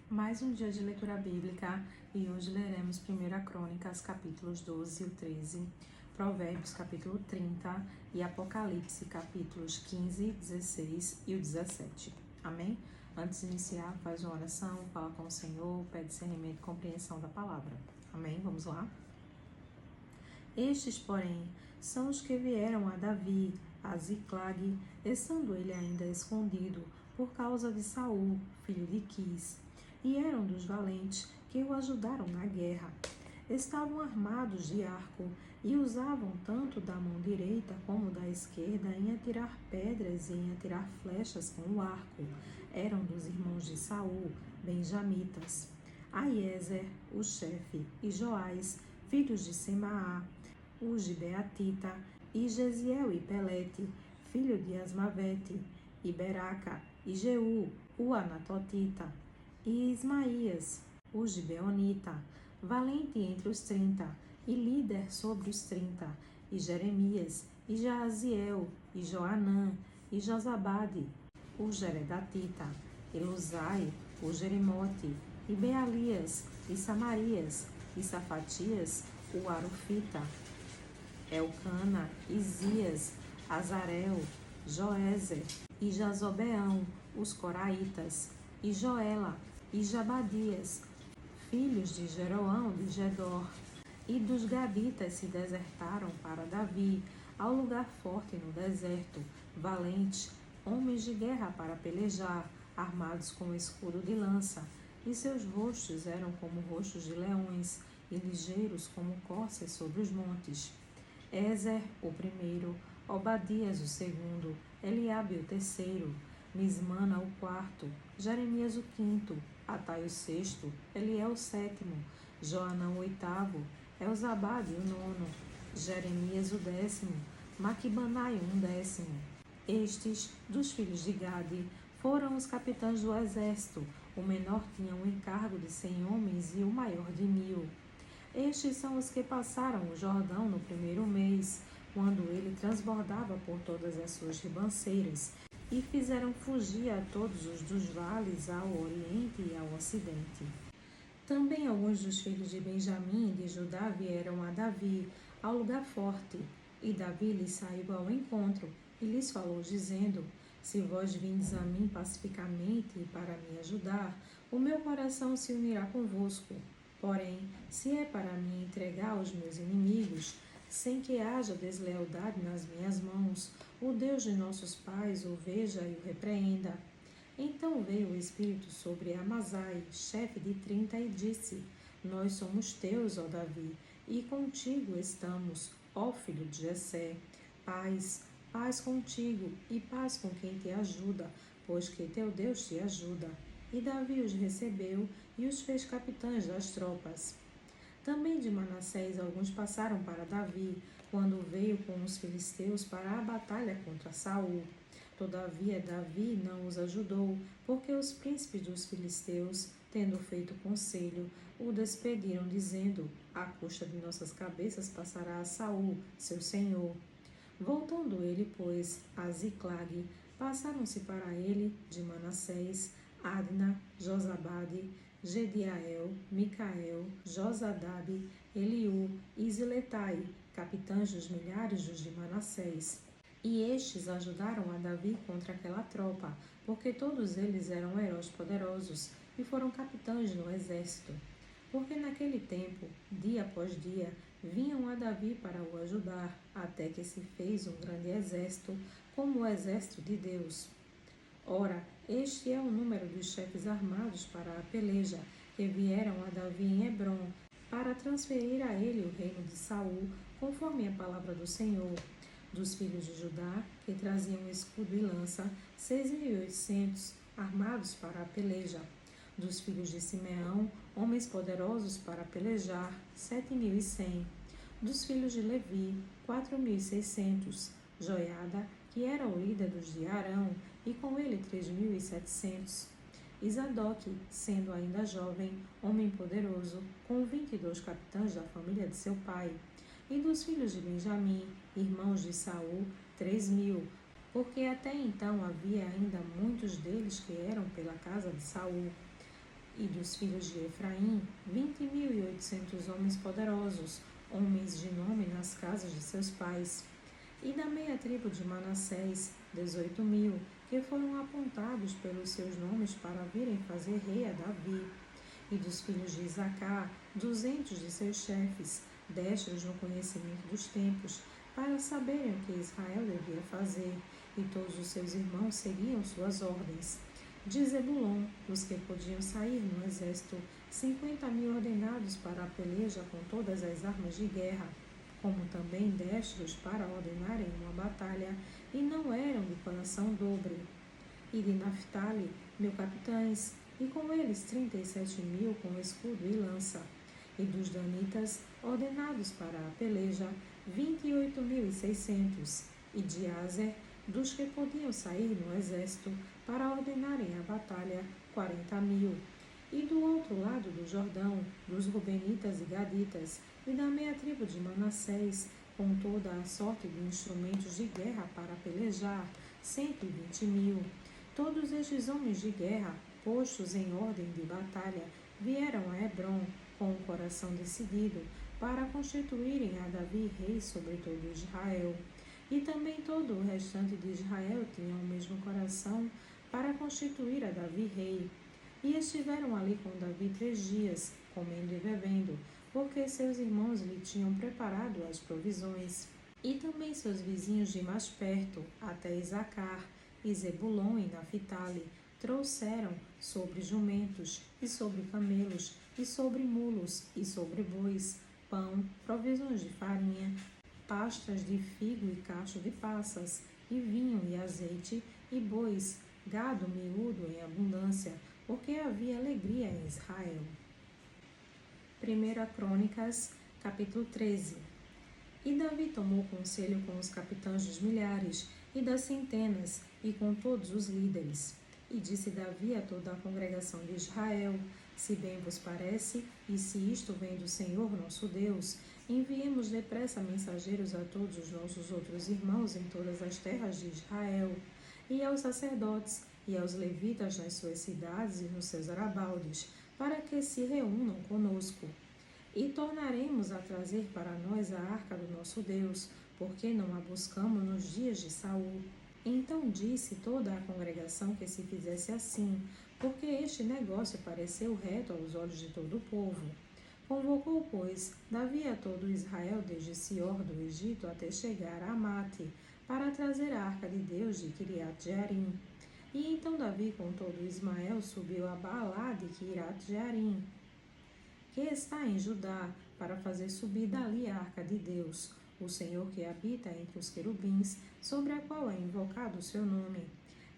Mais um dia de leitura bíblica e hoje leremos 1 Crônicas, capítulos 12 e 13, Provérbios, capítulo 30 e Apocalipse, capítulos 15, 16 e 17. Amém? Antes de iniciar, faz uma oração, fala com o Senhor, pede discernimento e compreensão da palavra. Amém? Vamos lá? Estes, porém, são os que vieram a Davi, a Ziclag, estando ele ainda escondido, por causa de Saul, filho de Quis, e eram dos valentes que o ajudaram na guerra. Estavam armados de arco e usavam tanto da mão direita como da esquerda em atirar pedras e em atirar flechas com o arco. Eram dos irmãos de Saul, benjamitas. Aiezer, o chefe, e Joás, filhos de Semaá, o Gibeatita, e Gesiel e Pelete, filho de Asmavete, e Beraca, e Jeú, o Anatotita, e Ismaías, o Gibeonita, valente entre os 30, e líder sobre os 30, e Jeremias, e Jaaziel, e Joanã, e Jozabade, o Jeredatita, e Luzai, o Jerimote, e Bealias, e Samarias, e Safatias, o Arufita, Elcana, Isias, Azarel, Joézer, e Jazobeão, os Coraitas, e Joela, e Jabadias, filhos de Jeroão de Gedor. E dos Gaditas se desertaram para Davi, ao lugar forte no deserto, valentes, homens de guerra para pelejar, armados com escudo de lança, e seus rostos eram como rostos de leões, e ligeiros como corças sobre os montes. Ezer, o primeiro, Obadias, o segundo, Eliabe, o terceiro, Mismana, o quarto, Jeremias, o quinto, Atai, o sexto, Eliel, o sétimo, Joanã, o oitavo, Elzabade, o nono, Jeremias, o décimo, Maquibanai, o undécimo. Estes, dos filhos de Gade, foram os capitães do exército. O menor tinha um encargo de 100 homens e o maior de 1000. Estes são os que passaram o Jordão no primeiro mês, quando ele transbordava por todas as suas ribanceiras, e fizeram fugir a todos os dos vales ao oriente e ao ocidente. Também alguns dos filhos de Benjamim e de Judá vieram a Davi, ao lugar forte, e Davi lhes saiu ao encontro, e lhes falou, dizendo: Se vós vindes a mim pacificamente e para me ajudar, o meu coração se unirá convosco. Porém, se é para me entregar aos meus inimigos, sem que haja deslealdade nas minhas mãos, o Deus de nossos pais o veja e o repreenda. Então veio o Espírito sobre Amazai, chefe de 30, e disse: Nós somos teus, ó Davi, e contigo estamos, ó filho de Jessé. Paz, paz contigo, e paz com quem te ajuda, pois que teu Deus te ajuda. E Davi os recebeu e os fez capitães das tropas. Também de Manassés alguns passaram para Davi, quando veio com os filisteus para a batalha contra Saul. Todavia Davi não os ajudou, porque os príncipes dos filisteus, tendo feito conselho, o despediram, dizendo: À custa de nossas cabeças passará a Saul, seu senhor. Voltando ele, pois, a Ziclag, passaram-se para ele, de Manassés, Adna, Jozabade, Gediael, Micael, Josadabe, Eliú e Ziletai, capitães dos milhares dos de Manassés. E estes ajudaram a Davi contra aquela tropa, porque todos eles eram heróis poderosos e foram capitães no exército. Porque naquele tempo, dia após dia, vinham a Davi para o ajudar, até que se fez um grande exército, como o exército de Deus. Ora, este é o número dos chefes armados para a peleja, que vieram a Davi em Hebrom, para transferir a ele o reino de Saul, conforme a palavra do Senhor. Dos filhos de Judá, que traziam escudo e lança, 6.800, armados para a peleja. Dos filhos de Simeão, homens poderosos para pelejar, 7.100. Dos filhos de Levi, 4.600. Joiada, que era o líder dos de Arão, e com ele 3.700. E Zadok, sendo ainda jovem, homem poderoso, com 22 capitães da família de seu pai. E dos filhos de Benjamim, irmãos de Saul, 3.000, porque até então havia ainda muitos deles que eram pela casa de Saul. E dos filhos de Efraim, 20.800 homens poderosos, homens de nome nas casas de seus pais. E da meia tribo de Manassés, 18.000, que foram apontados pelos seus nomes para virem fazer rei a Davi. E dos filhos de Isacar, 200 de seus chefes, destros no conhecimento dos tempos, para saberem o que Israel devia fazer, e todos os seus irmãos seguiam suas ordens. De Zebulon, os que podiam sair no exército, 50.000 ordenados para a peleja com todas as armas de guerra, como também destros para ordenarem uma batalha, e não eram de coração dobre. E de Naphtali, 1.000 capitães, e com eles 37.000 com escudo e lança. E dos danitas, ordenados para a peleja, 28.600. E de Azer, dos que podiam sair no exército para ordenarem a batalha, 40.000. E do outro lado do Jordão, dos Rubenitas e Gaditas, e da meia tribo de Manassés, com toda a sorte de instrumentos de guerra para pelejar, 120.000. Todos estes homens de guerra, postos em ordem de batalha, vieram a Hebrom com o coração decidido, para constituírem a Davi rei sobre todo Israel. E também todo o restante de Israel tinha o mesmo coração para constituir a Davi rei. E estiveram ali com Davi 3 dias, comendo e bebendo, porque seus irmãos lhe tinham preparado as provisões. E também seus vizinhos de mais perto, até Isacar, e Zebulon e Naphtali, trouxeram sobre jumentos, e sobre camelos, e sobre mulos, e sobre bois, pão, provisões de farinha, pastas de figo e cacho de passas, e vinho e azeite, e bois, gado miúdo em abundância, porque havia alegria em Israel. 1 Crônicas, capítulo 13. E Davi tomou conselho com os capitães dos milhares e das centenas, e com todos os líderes. E disse Davi a toda a congregação de Israel: Se bem vos parece, e se isto vem do Senhor nosso Deus, enviemos depressa mensageiros a todos os nossos outros irmãos em todas as terras de Israel, e aos sacerdotes, e aos levitas nas suas cidades e nos seus arabaldes, para que se reúnam conosco. E tornaremos a trazer para nós a arca do nosso Deus, porque não a buscamos nos dias de Saul. Então disse toda a congregação que se fizesse assim, porque este negócio pareceu reto aos olhos de todo o povo. Convocou, pois, Davi a todo Israel desde Sior do Egito até chegar a Amate, para trazer a arca de Deus de Kiriat-Jearim. E então Davi com todo Ismael subiu a Baalá de Kiriat-Jearim, que está em Judá, para fazer subir dali a arca de Deus, o Senhor que habita entre os querubins, sobre a qual é invocado o seu nome.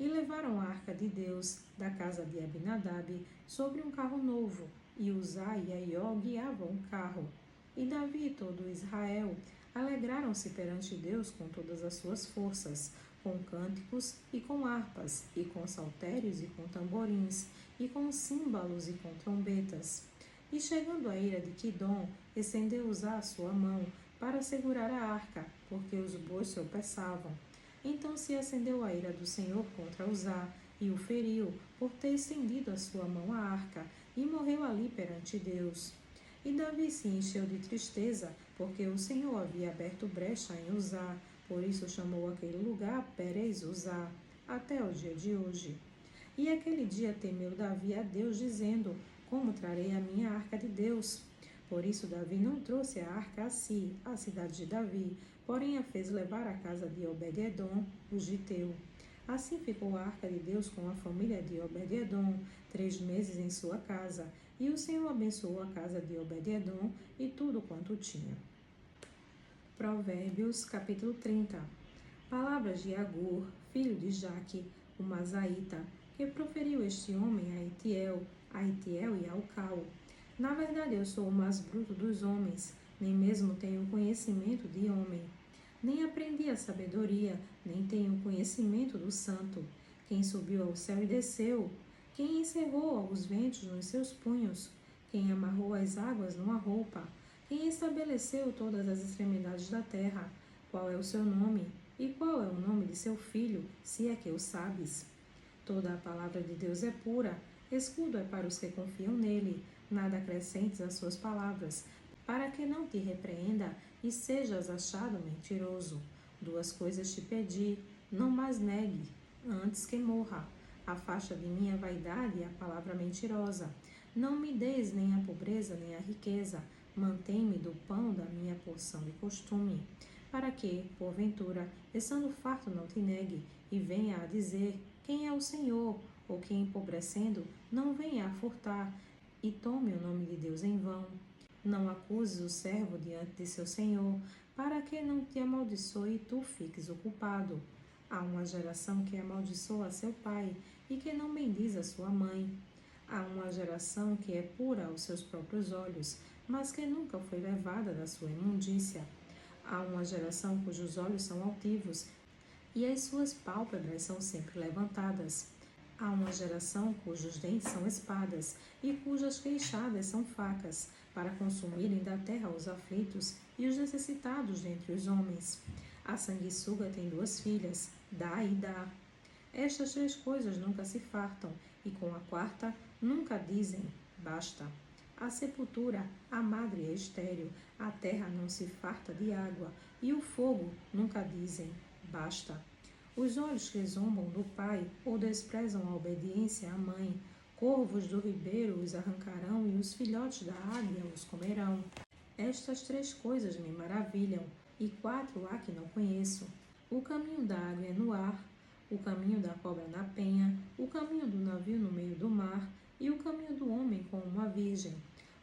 E levaram a arca de Deus, da casa de Abinadab, sobre um carro novo, e Uzá e Aió guiavam o carro. E Davi e todo Israel alegraram-se perante Deus com todas as suas forças, com cânticos e com harpas, e com saltérios e com tamborins, e com símbalos e com trombetas. E chegando a ira de Quidom, estendeu Uzá a sua mão para segurar a arca, porque os bois tropeçavam. Então se acendeu a ira do Senhor contra Uzá, e o feriu, por ter estendido a sua mão à arca, e morreu ali perante Deus. E Davi se encheu de tristeza, porque o Senhor havia aberto brecha em Uzá, por isso chamou aquele lugar Pérez Uzá, até o dia de hoje. E aquele dia temeu Davi a Deus, dizendo: Como trarei a minha arca de Deus? Por isso Davi não trouxe a arca a si, à cidade de Davi, porém a fez levar à casa de Obed-edom, o giteu. Assim ficou a arca de Deus com a família de Obed-edom 3 meses em sua casa, e o Senhor abençoou a casa de Obed-edom e tudo quanto tinha. Provérbios, capítulo 30. Palavras de Agur, filho de Jaque, o Mazaíta, que proferiu este homem a Itiel e ao Cal. Na verdade, eu sou o mais bruto dos homens, nem mesmo tenho conhecimento de homem. Nem aprendi a sabedoria, nem tenho conhecimento do santo. Quem subiu ao céu e desceu? Quem encerrou os ventos nos seus punhos? Quem amarrou as águas numa roupa? Quem estabeleceu todas as extremidades da terra? Qual é o seu nome? E qual é o nome de seu filho, se é que o sabes? Toda a palavra de Deus é pura, Escudo é para os que confiam nele, nada acrescentes às suas palavras, para que não te repreenda e sejas achado mentiroso. Duas coisas te pedi, não mais negue, antes que morra. Afasta de mim a vaidade e a palavra mentirosa. Não me des nem a pobreza nem a riqueza, mantém-me do pão da minha porção de costume, para que, porventura, estando farto não te negue, e venha a dizer, quem é o Senhor? Ou que, empobrecendo, não venha a furtar, e tome o nome de Deus em vão. Não acuses o servo diante de seu senhor, para que não te amaldiçoe e tu fiques o culpado. Há uma geração que amaldiçoa seu pai e que não bendiz a sua mãe. Há uma geração que é pura aos seus próprios olhos, mas que nunca foi levada da sua imundícia. Há uma geração cujos olhos são altivos e as suas pálpebras são sempre levantadas. Há uma geração cujos dentes são espadas e cujas queixadas são facas, para consumirem da terra os aflitos e os necessitados dentre os homens. A sanguessuga tem duas filhas, dá e dá. Estas três coisas nunca se fartam, e com a quarta nunca dizem, basta. A sepultura, a madre é estéril, a terra não se farta de água, e o fogo nunca dizem, basta. Os olhos que zombam do pai ou desprezam a obediência à mãe, corvos do ribeiro os arrancarão e os filhotes da águia os comerão. Estas três coisas me maravilham, e quatro há que não conheço. O caminho da águia no ar, o caminho da cobra na penha, o caminho do navio no meio do mar, e o caminho do homem com uma virgem.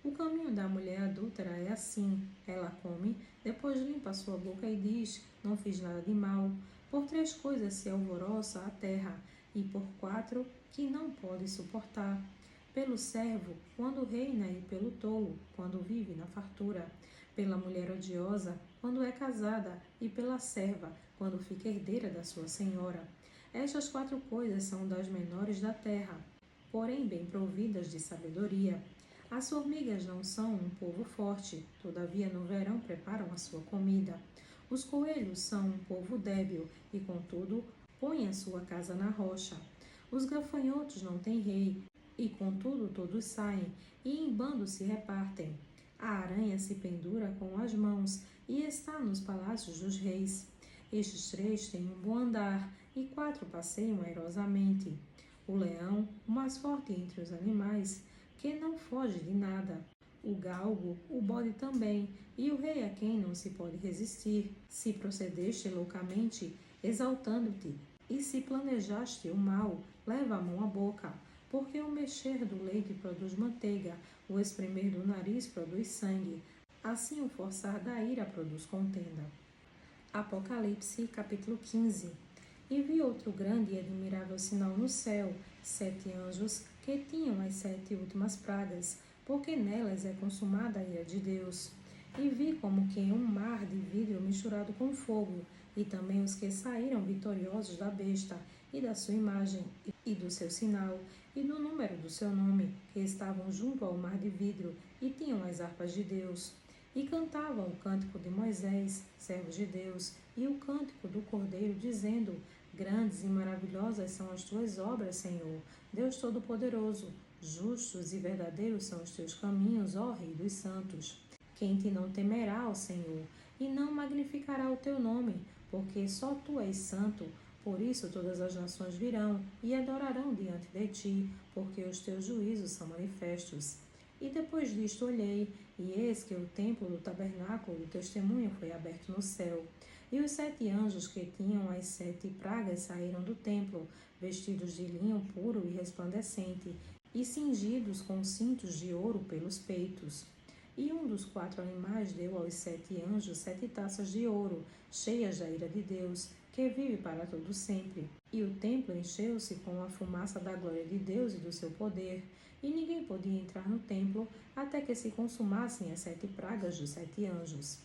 O caminho da mulher adúltera é assim: ela come, depois limpa a sua boca e diz, não fiz nada de mal. Por três coisas se alvoroça a terra, e por quatro que não pode suportar. Pelo servo, quando reina, e pelo tolo, quando vive na fartura. Pela mulher odiosa, quando é casada, e pela serva, quando fica herdeira da sua senhora. Estas quatro coisas são das menores da terra, porém bem providas de sabedoria. As formigas não são um povo forte, todavia no verão preparam a sua comida. Os coelhos são um povo débil, e contudo põem a sua casa na rocha. Os gafanhotos não têm rei, e contudo todos saem, e em bando se repartem. A aranha se pendura com as mãos, e está nos palácios dos reis. Estes três têm um bom andar, e quatro passeiam airosamente. O leão, o mais forte entre os animais, que não foge de nada. O galgo, o bode também, e o rei a quem não se pode resistir. Se procedeste loucamente, exaltando-te, e se planejaste o mal, leva a mão à boca, porque o mexer do leite produz manteiga, o espremer do nariz produz sangue, assim o forçar da ira produz contenda. Apocalipse, capítulo 15. E vi outro grande e admirável sinal no céu, 7 anjos que tinham as 7 últimas pragas, porque nelas é consumada a ira de Deus. E vi como que um mar de vidro misturado com fogo, e também os que saíram vitoriosos da besta, e da sua imagem, e do seu sinal, e do número do seu nome, que estavam junto ao mar de vidro, e tinham as harpas de Deus. E cantavam o cântico de Moisés, servo de Deus, e o cântico do Cordeiro, dizendo, grandes e maravilhosas são as tuas obras, Senhor, Deus Todo-Poderoso. Justos e verdadeiros são os teus caminhos, ó Rei dos Santos. Quem te não temerá, ó Senhor, e não magnificará o teu nome, porque só tu és santo. Por isso todas as nações virão e adorarão diante de ti, porque os teus juízos são manifestos. E depois disto olhei, e eis que o templo do tabernáculo do testemunho foi aberto no céu. E os 7 anjos que tinham as 7 pragas saíram do templo, vestidos de linho puro e resplandecente, e cingidos com cintos de ouro pelos peitos. E um dos 4 animais deu aos 7 anjos 7 taças de ouro, cheias da ira de Deus, que vive para todo sempre. E o templo encheu-se com a fumaça da glória de Deus e do seu poder, e ninguém podia entrar no templo até que se consumassem as 7 pragas dos 7 anjos.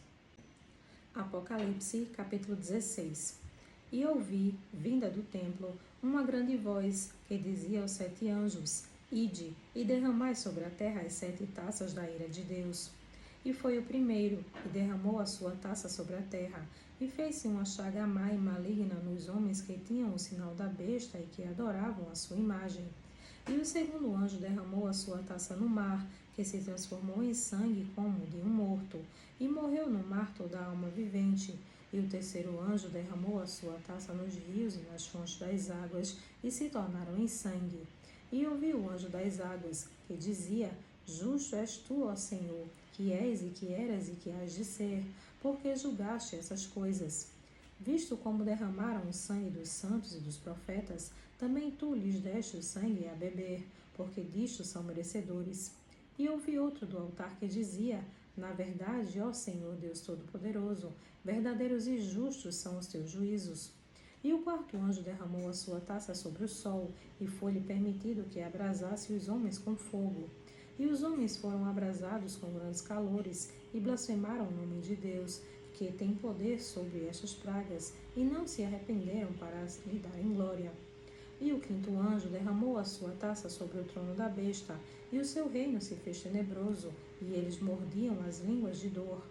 Apocalipse, capítulo 16. E ouvi, vinda do templo, uma grande voz, que dizia aos 7 anjos, ide, e derramai sobre a terra as 7 taças da ira de Deus. E foi o primeiro, e derramou a sua taça sobre a terra, e fez-se uma chaga má e maligna nos homens que tinham o sinal da besta e que adoravam a sua imagem. E o segundo anjo derramou a sua taça no mar, que se transformou em sangue como de um morto, e morreu no mar toda a alma vivente. E o terceiro anjo derramou a sua taça nos rios e nas fontes das águas, e se tornaram em sangue. E ouvi o anjo das águas, que dizia: Justo és tu, ó Senhor, que és e que eras e que hás de ser, porque julgaste essas coisas. Visto como derramaram o sangue dos santos e dos profetas, também tu lhes deste o sangue a beber, porque disto são merecedores. E ouvi outro do altar que dizia: Na verdade, ó Senhor Deus Todo-Poderoso, verdadeiros e justos são os teus juízos. E o quarto anjo derramou a sua taça sobre o sol, e foi-lhe permitido que abrasasse os homens com fogo. E os homens foram abrasados com grandes calores, e blasfemaram o nome de Deus, que tem poder sobre estas pragas, e não se arrependeram para lhe darem glória. E o quinto anjo derramou a sua taça sobre o trono da besta, e o seu reino se fez tenebroso, e eles mordiam as línguas de dor.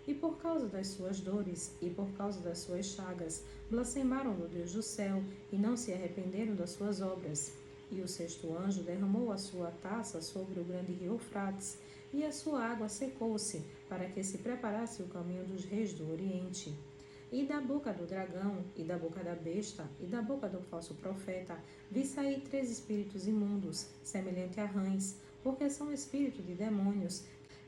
E por causa das suas dores e por causa das suas chagas, blasfemaram do Deus do céu, e não se arrependeram das suas obras. E o sexto anjo derramou a sua taça sobre o grande rio Eufrates, e a sua água secou-se, para que se preparasse o caminho dos reis do Oriente. E da boca do dragão, e da boca da besta, e da boca do falso profeta, vi sair 3 espíritos imundos, semelhante a rãs, porque são espíritos de demônios,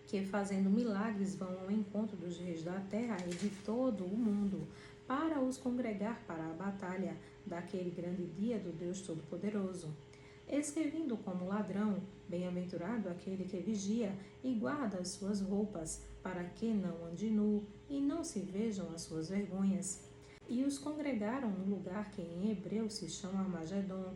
que fazendo milagres vão ao encontro dos reis da terra e de todo o mundo, para os congregar para a batalha daquele grande dia do Deus Todo-Poderoso. Eis que vindo como ladrão, bem-aventurado aquele que vigia e guarda as suas roupas, para que não ande nu e não se vejam as suas vergonhas. E os congregaram no lugar que em hebreu se chama Armagedon.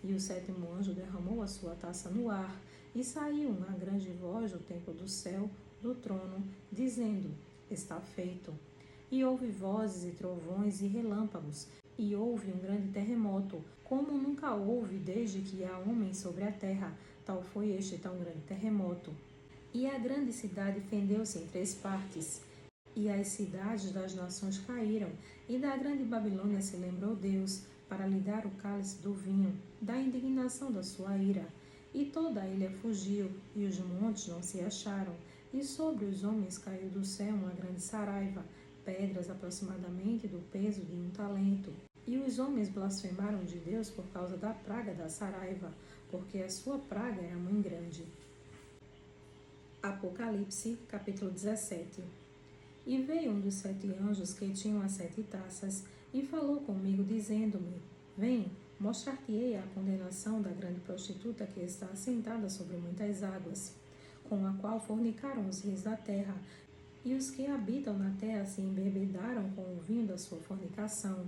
E o sétimo anjo derramou a sua taça no ar, e saiu uma grande voz do templo do céu, do trono, dizendo: Está feito. E houve vozes e trovões e relâmpagos, e houve um grande terremoto, como nunca houve desde que há homens sobre a terra, tal foi este tão grande terremoto. E a grande cidade fendeu-se em 3 partes, e as cidades das nações caíram, e da grande Babilônia se lembrou Deus, para lhe dar o cálice do vinho, da indignação da sua ira. E toda a ilha fugiu, e os montes não se acharam, e sobre os homens caiu do céu uma grande saraiva, pedras aproximadamente do peso de 1 talento. E os homens blasfemaram de Deus por causa da praga da saraiva, porque a sua praga era muito grande. Apocalipse, capítulo 17. E veio um dos 7 anjos que tinham as 7 taças, e falou comigo, dizendo-me: Vem, mostrar-te-ei a condenação da grande prostituta que está assentada sobre muitas águas, com a qual fornicaram os reis da terra, e os que habitam na terra se embebedaram com o vinho da sua fornicação.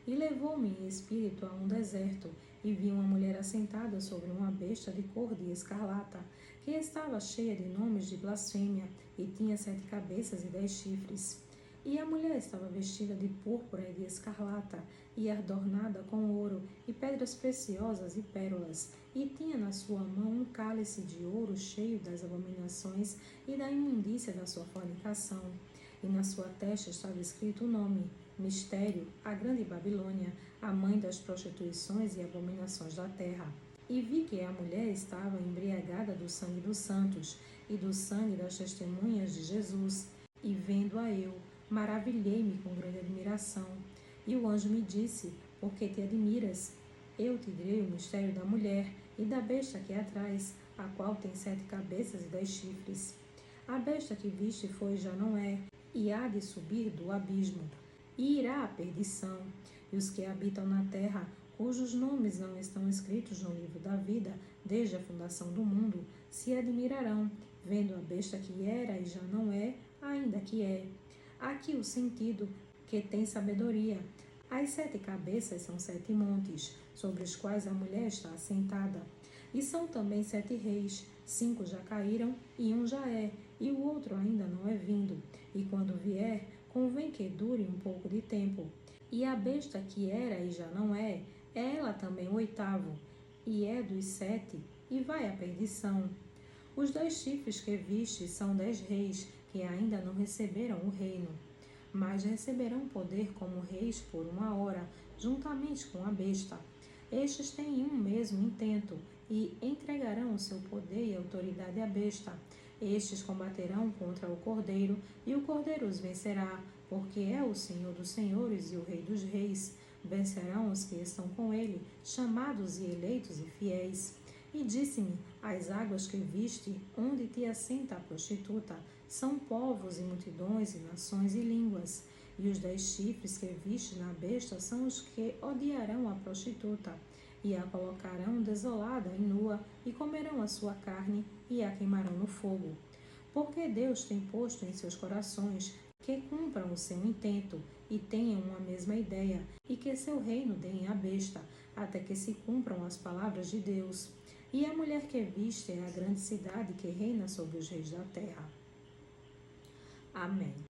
E levou-me em espírito a um deserto, e vi uma mulher assentada sobre uma besta de cor de escarlata, que estava cheia de nomes de blasfêmia, e tinha 7 cabeças e 10 chifres. E a mulher estava vestida de púrpura e de escarlata, e adornada com ouro, e pedras preciosas e pérolas, e tinha na sua mão um cálice de ouro cheio das abominações e da imundícia da sua fornicação. E na sua testa estava escrito o nome: Mistério, a grande Babilônia, a mãe das prostituições e abominações da terra. E vi que a mulher estava embriagada do sangue dos santos e do sangue das testemunhas de Jesus. E vendo-a eu, maravilhei-me com grande admiração. E o anjo me disse: Por que te admiras? Eu te direi o mistério da mulher e da besta que a traz, a qual tem 7 cabeças e 10 chifres. A besta que viste foi e já não é, e há de subir do abismo, e irá à perdição. E os que habitam na terra, cujos nomes não estão escritos no livro da vida, desde a fundação do mundo, se admirarão, vendo a besta que era e já não é, ainda que é. Aqui o sentido que tem sabedoria. As 7 cabeças são 7 montes, sobre os quais a mulher está assentada. E são também 7 reis, 5 já caíram e um já é, e o outro ainda não é vindo. E quando vier, convém que dure um pouco de tempo. E a besta que era e já não é ela também o 8º, e é dos 7, e vai à perdição. Os 2 chifres que viste são 10 reis, que ainda não receberam o reino, mas receberão poder como reis por 1 hora, juntamente com a besta. Estes têm um mesmo intento, e entregarão o seu poder e autoridade à besta. Estes combaterão contra o Cordeiro, e o Cordeiro os vencerá, porque é o Senhor dos senhores e o Rei dos reis. Vencerão os que estão com ele, chamados e eleitos e fiéis. E disse-me: as águas que viste, onde te assenta a prostituta, são povos e multidões e nações e línguas. E os 10 chifres que viste na besta são os que odiarão a prostituta, e a colocarão desolada e nua, e comerão a sua carne, e a queimarão no fogo. Porque Deus tem posto em seus corações que cumpram o seu intento, e tenham uma mesma ideia, e que seu reino deem à besta, até que se cumpram as palavras de Deus. E a mulher que viste é a grande cidade que reina sobre os reis da terra. Amém.